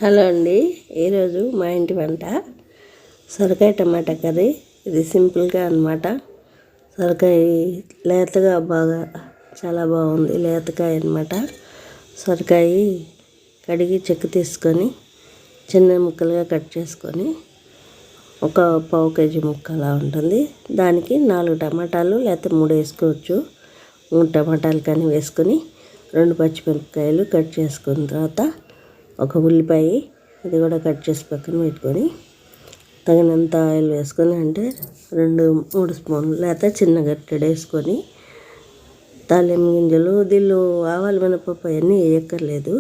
Hello అండి, ఈరోజు మా ఇంటి వంట సొరకాయ టమాటా కర్రీ. ఇది సింపుల్గా అన్నమాట. సొరకాయ లేతగా చాలా బాగుంది. లేతకాయ అన్నమాట. సొరకాయ కడిగి చెక్కు తీసుకొని చిన్న ముక్కలుగా కట్ చేసుకొని ఒక పావు కేజీ ముక్క అలా ఉంటుంది. దానికి 4 టమాటాలు లేకపోతే 3 వేసుకోవచ్చు. 3 టమాటాలు కానీ వేసుకొని 2 పచ్చిమిరపకాయలు కట్ చేసుకున్న తర్వాత ఒక ఉల్లిపాయ అది కూడా కట్ చేసి పక్కన పెట్టుకొని తగినంత ఆయిల్ వేసుకొని, అంటే 2-3 స్పూన్లు లేకపోతే చిన్న గట్టెడు వేసుకొని తాలింపు గింజలు దీనిలో ఆవాలు మినపప్పు అవన్నీ వేయక్కర్లేదు.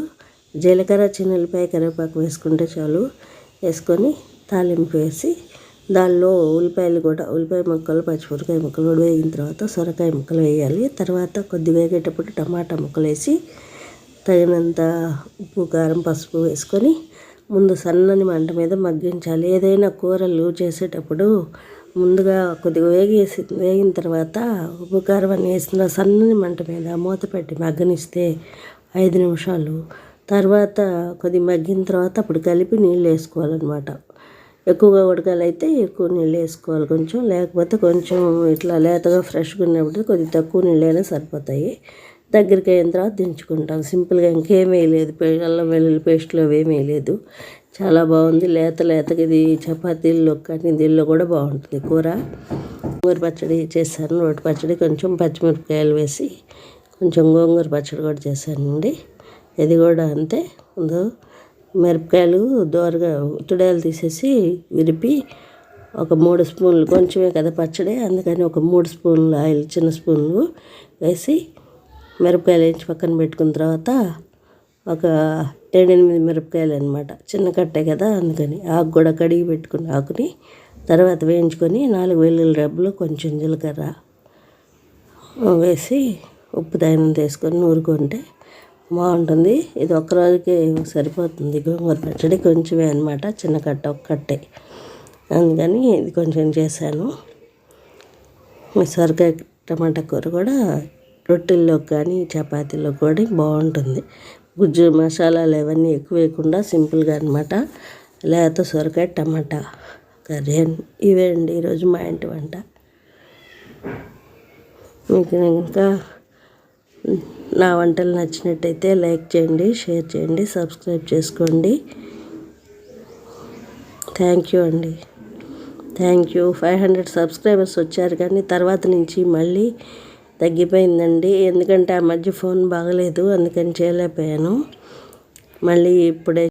జీలకర్ర, చిన్న ఉల్లిపాయ, కరివేపాకు వేసుకుంటే చాలు. వేసుకొని తాలింపు వేసి దానిలో ఉల్లిపాయ ముక్కలు, పచ్చిమిరపకాయ ముక్కలు కూడా వేగిన తర్వాత సొరకాయ ముక్కలు వేయాలి. తర్వాత కొద్ది వేగేటప్పుడు టమాటా ముక్కలు వేసి తగినంత ఉప్పు, కారం, పసుపు వేసుకొని ముందు సన్నని మంట మీద మగ్గించాలి. ఏదైనా కూరలు చేసేటప్పుడు ముందుగా కొద్దిగా వేగిన తర్వాత ఉప్పు, కారం అన్నీ వేసిన సన్నని మంట మీద మూత పెట్టి మగ్గనిస్తే 5 నిమిషాలు. తర్వాత కొద్దిగా మగ్గిన తర్వాత అప్పుడు కలిపి నీళ్ళు వేసుకోవాలన్నమాట. ఎక్కువగా ఉడకాలైతే ఎక్కువ నీళ్ళు వేసుకోవాలి కొంచెం, లేకపోతే కొంచెం ఇట్లా లేతగా ఫ్రెష్గా ఉన్నప్పుడు కొద్దిగా తక్కువ నీళ్ళు అయినా సరిపోతాయి. దగ్గరికి అయిన తర్వాత దించుకుంటాం. సింపుల్గా ఇంకేం వేయలేదు. అల్లం వెల్లుల్లి పేస్ట్లు అవేమీ వేయలేదు. చాలా బాగుంది. లేతగా ఇది చపాతీల్లో కానీ దీనిలో కూడా బాగుంటుంది కూర. గోంగూర పచ్చడి చేశాను. రోటి పచ్చడి కొంచెం పచ్చిమిరపకాయలు వేసి కొంచెం గోంగూర పచ్చడి కూడా చేశానండి. ఇది కూడా అంతే. ముందు మిరపకాయలు దోరగా తుడాలు తీసేసి విరిపి ఒక 3 స్పూన్లు, కొంచెమే కదా పచ్చడి అందుకని ఒక 3 స్పూన్లు ఆయిల్, చిన్న స్పూన్లు వేసి మిరపకాయలు వేయించి పక్కన పెట్టుకున్న తర్వాత ఒక 7-8 మిరపకాయలు అన్నమాట. చిన్న కట్టే కదా అందుకని ఆకు కూడా కడిగి పెట్టుకుని ఆకుని తర్వాత వేయించుకొని 4 వెల్లుల్లి రెబ్బలు, కొంచెం జీలకర్ర వేసి ఉప్పు తగినంత వేసుకొని నూరుకుంటే బాగుంటుంది. ఇది ఒక్కరోజుకే సరిపోతుంది. గోంగూర పచ్చడి కొంచెమే అన్నమాట, చిన్న కట్ట ఒక కట్టే, అందుకని ఇది కొంచెం చేశాను. సొరకాయ టమాటా కూర కూడా రొట్టెల్లో కానీ చపాతీల్లో కూడా బాగుంటుంది. గుజ్జు మసాలాలు అవన్నీ ఎక్కువ వేయకుండా సింపుల్గా అన్నమాట. లేత సొరకాయ టమాటా కర్రీ. ఇవే అండి ఈరోజు మా ఇంటి వంట. మీకు ఇంకా నా వంటలు నచ్చినట్టయితే లైక్ చేయండి, షేర్ చేయండి, సబ్స్క్రైబ్ చేసుకోండి. థ్యాంక్ యూ అండి. Thank you. 500 సబ్స్క్రైబర్స్ వచ్చారు, కానీ తర్వాత నుంచి మళ్ళీ తగ్గిపోయిందండి. ఎందుకంటే ఆ మధ్య ఫోన్ బాగలేదు, అందుకని చేయలేకపోయాను. మళ్ళీ ఇప్పుడే